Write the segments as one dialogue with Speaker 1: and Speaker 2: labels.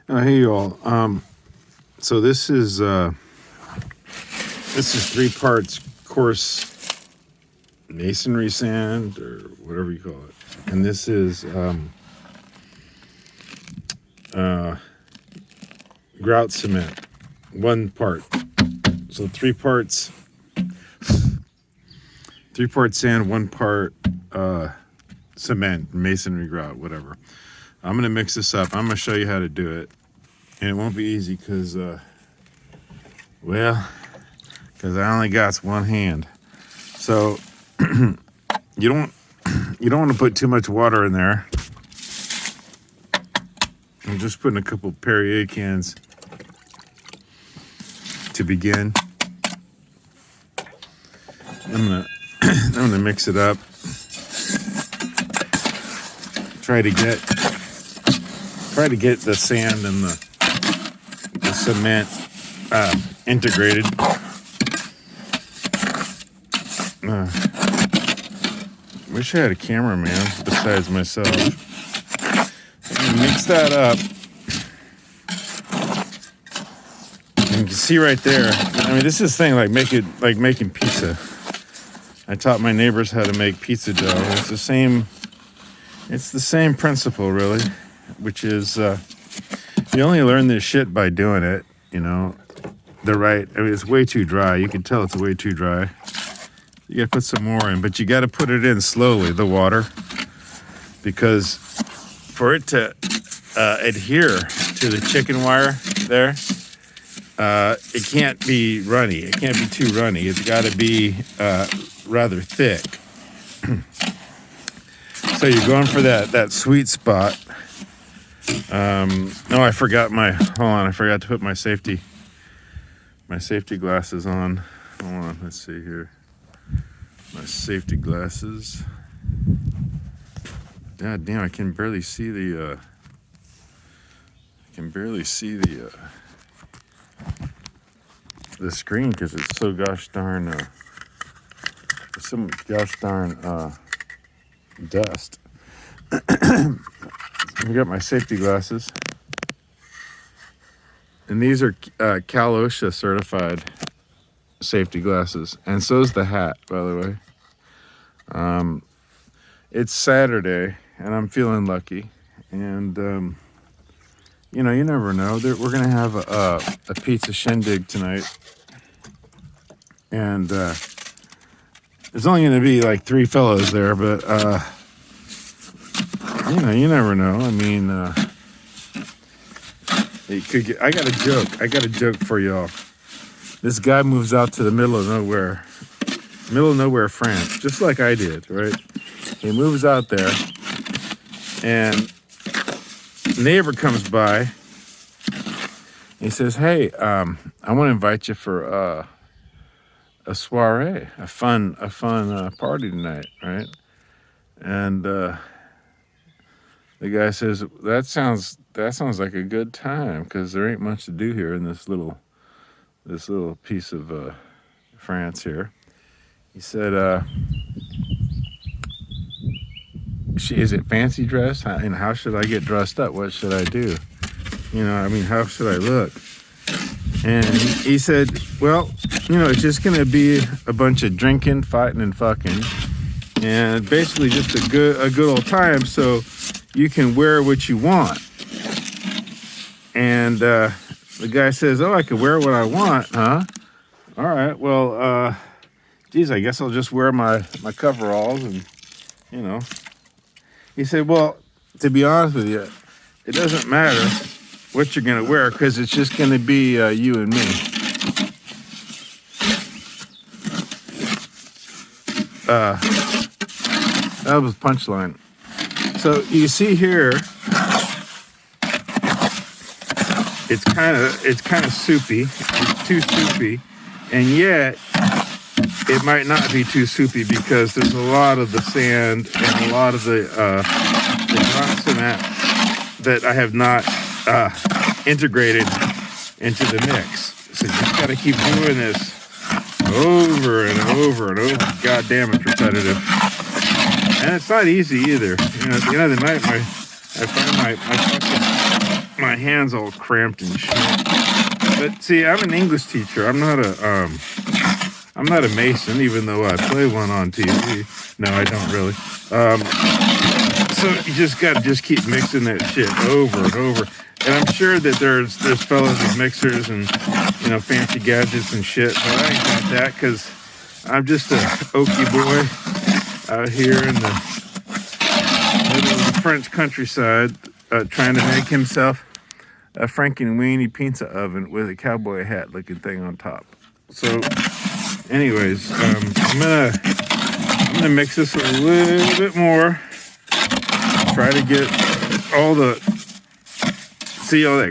Speaker 1: Hey y'all. So this is 3 parts coarse masonry sand or whatever you call it, and this is grout cement. 1 part. So 3 parts. 3 parts sand, 1 part cement, masonry grout, whatever. I'm gonna mix this up. I'm gonna show you how to do it. And it won't be easy because, I only got 1 hand. So you don't want to put too much water in there. I'm just putting a couple Perrier cans to begin. I'm gonna mix it up. Try to get the sand and the cement integrated. Wish I had a cameraman besides myself. Mix that up. And you can see right there. I mean, this is thing like making pizza. I taught my neighbors how to make pizza dough. It's the same principle, really, which is you only learn this shit by doing it. You know, it's way too dry. You can tell it's way too dry. You gotta put some more in, but you gotta put it in slowly, the water, because for it to adhere to the chicken wire there, it can't be runny. It can't be too runny. It's gotta be rather thick. So you're going for that sweet spot. I forgot I forgot to put my safety glasses on. Hold on, let's see here. My safety glasses. God damn, I can barely see the screen because it's so gosh darn dust. I got my safety glasses, and these are Cal OSHA certified safety glasses, and so's the hat, by the way. It's Saturday, and I'm feeling lucky, and you never know. We're gonna have a pizza shindig tonight, and there's only gonna be like 3 fellows there, but you never know. I mean, I got a joke for y'all. This guy moves out to the middle of nowhere, France, just like I did, right? He moves out there, and neighbor comes by. He says, "Hey, I want to invite you for a soiree, a fun party tonight, right?" And the guy says, "That sounds like a good time, because there ain't much to do here in this little piece of France here." He said, "Is it fancy dress? And how should I get dressed up? What should I do? How should I look?" And he said, "Well, it's just going to be a bunch of drinking, fighting, and fucking, and basically just a good old time, so you can wear what you want." And the guy says, "Oh, I can wear what I want, huh? All right, well, geez, I guess I'll just wear my coveralls and, He said, "Well, to be honest with you, it doesn't matter what you're going to wear, because it's just going to be you and me." That was punchline. So you see here, it's kind of soupy. It's too soupy, and yet it might not be too soupy, because there's a lot of the sand and a lot of the ground cement that I have not integrated into the mix. So you just got to keep doing this over and over and over. God damn, it's repetitive. And it's not easy either. At the end of the night, I find my fucking my hands all cramped and shit. But see, I'm an English teacher. I'm not a mason, even though I play one on TV. No, I don't really. So you just gotta keep mixing that shit over and over. And I'm sure that there's fellas with mixers and fancy gadgets and shit. But I ain't got that because I'm just a oaky boy out here in the middle of the French countryside, trying to make himself a Frankenweenie pizza oven with a cowboy hat looking thing on top. So, anyways, I'm gonna mix this a little bit more. Try to get all that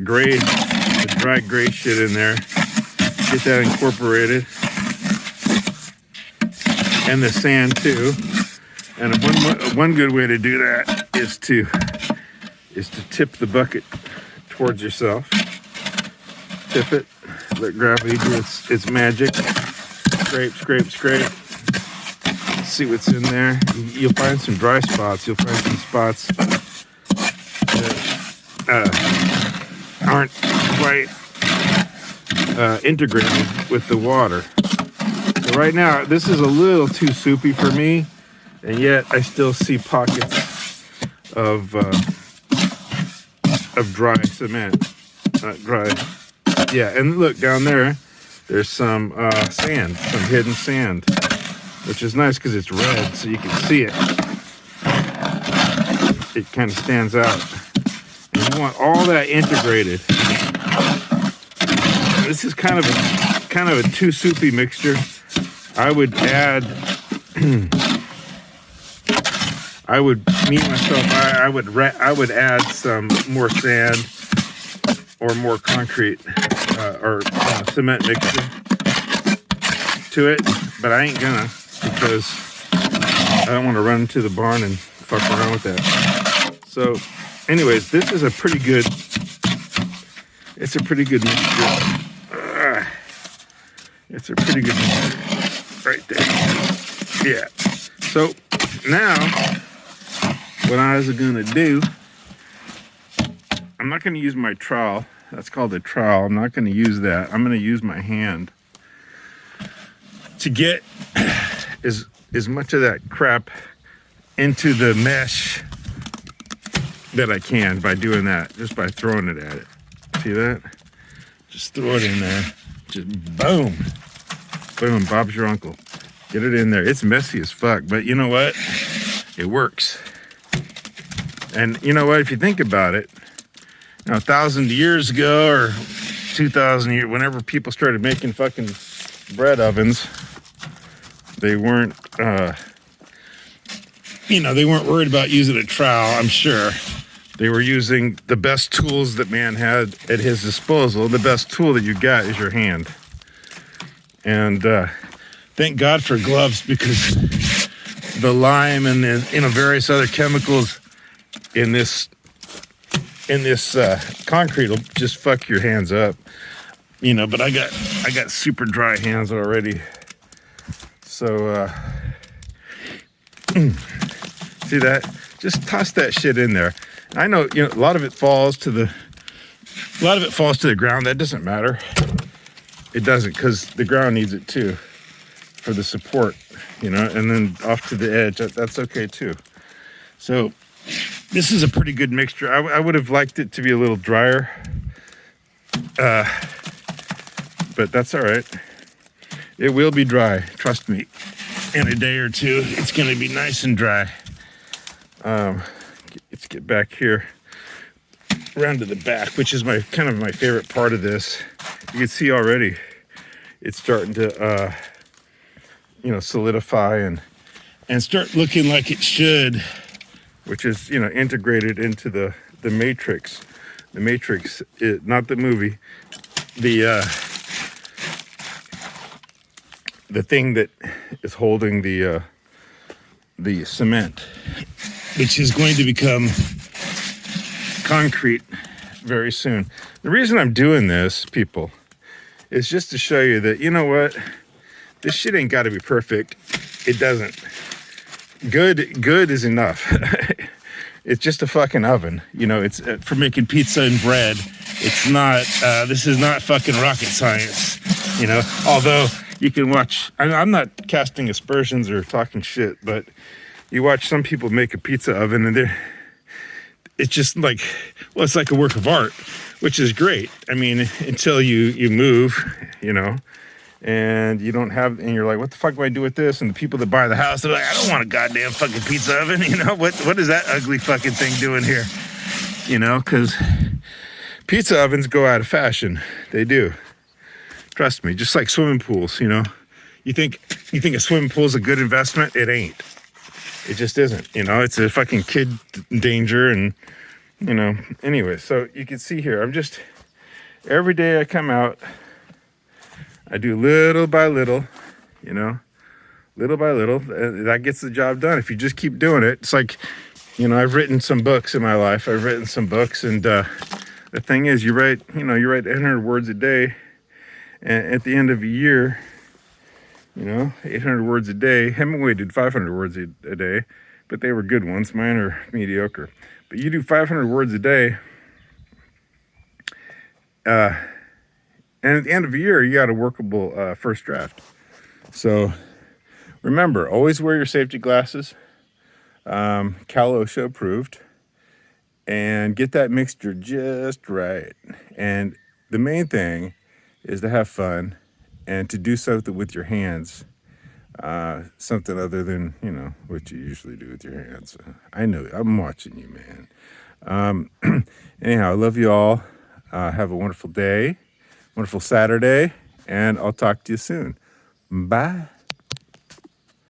Speaker 1: gray, the dry gray shit in there. Get that incorporated, and the sand too. And one good way to do that is to tip the bucket towards yourself. Tip it. Let gravity do its magic. Scrape, scrape, scrape. See what's in there. You'll find some dry spots. You'll find some spots that aren't quite integrated with the water. So right now, this is a little too soupy for me, and yet I still see pockets of dry cement. Dry. Yeah, and look down there. There's some sand, some hidden sand, which is nice because it's red, so you can see it. It kind of stands out. And you want all that integrated. This is kind of a too soupy mixture. I would add. I would add some more sand or more concrete or cement mixture to it, but I ain't gonna, because I don't want to run into the barn and fuck around with that. So, anyways, this is a pretty good mixture. It's a pretty good mixture right there. Yeah. So now, what I was gonna do, I'm not gonna use my trowel. That's called a trowel. I'm not gonna use that. I'm gonna use my hand to get as much of that crap into the mesh that I can by doing that, just by throwing it at it. See that? Just throw it in there. Just boom. Boom, Bob's your uncle. Get it in there. It's messy as fuck, but you know what? It works. And you know what? If you think about it, 1,000 years ago or 2,000 years, whenever people started making fucking bread ovens, they weren't, they weren't worried about using a trowel, I'm sure. They were using the best tools that man had at his disposal. The best tool that you got is your hand. And thank God for gloves, because the lime and the various other chemicals in this concrete will just fuck your hands up. But I got super dry hands already. So see that? Just toss that shit in there. I know, a lot of it falls to the ground. That doesn't matter. It doesn't, because the ground needs it too for the support, and then off to the edge. That's okay too. So this is a pretty good mixture. I would have liked it to be a little drier, but that's all right. It will be dry. Trust me. In a day or two, it's going to be nice and dry. Let's get back here, around to the back, which is my favorite part of this. You can see already it's starting to, solidify and start looking like it should, which is, integrated into the matrix. The matrix, not the movie, the thing that is holding the cement, which is going to become concrete very soon. The reason I'm doing this, people, is just to show you that, this shit ain't got to be perfect. It doesn't. Good is enough. It's just a fucking oven. You know, it's for making pizza and bread. It's not, this is not fucking rocket science, you know, although you can watch, I'm not casting aspersions or talking shit, but you watch some people make a pizza oven and it's just like, well, it's like a work of art, which is great. I mean, until you move, you know, and you don't have, and you're like, what the fuck do I do with this? And the people that buy the house, they're like, I don't want a goddamn fucking pizza oven. You know, what is that ugly fucking thing doing here? You know, because pizza ovens go out of fashion. They do. Trust me, just like swimming pools, you know. You think a swimming pool is a good investment? It ain't. It just isn't. You know, it's a fucking kid danger. And, you know, anyway, so you can see here, every day I come out, I do little by little, you know, little by little. That gets the job done. If you just keep doing it, it's like, you know, I've written some books in my life. And the thing is, you write 800 words a day, and at the end of a year, you know, 800 words a day. Hemingway did 500 words a day, but they were good ones. Mine are mediocre. But you do 500 words a day, and at the end of a year, you got a workable first draft. So remember, always wear your safety glasses. Cal OSHA approved. And get that mixture just right. And the main thing is to have fun and to do something with your hands. Something other than, you know, what you usually do with your hands. I know, I'm watching you, man. Anyhow, I love you all. Have a wonderful day, wonderful Saturday, and I'll talk to you soon. Bye.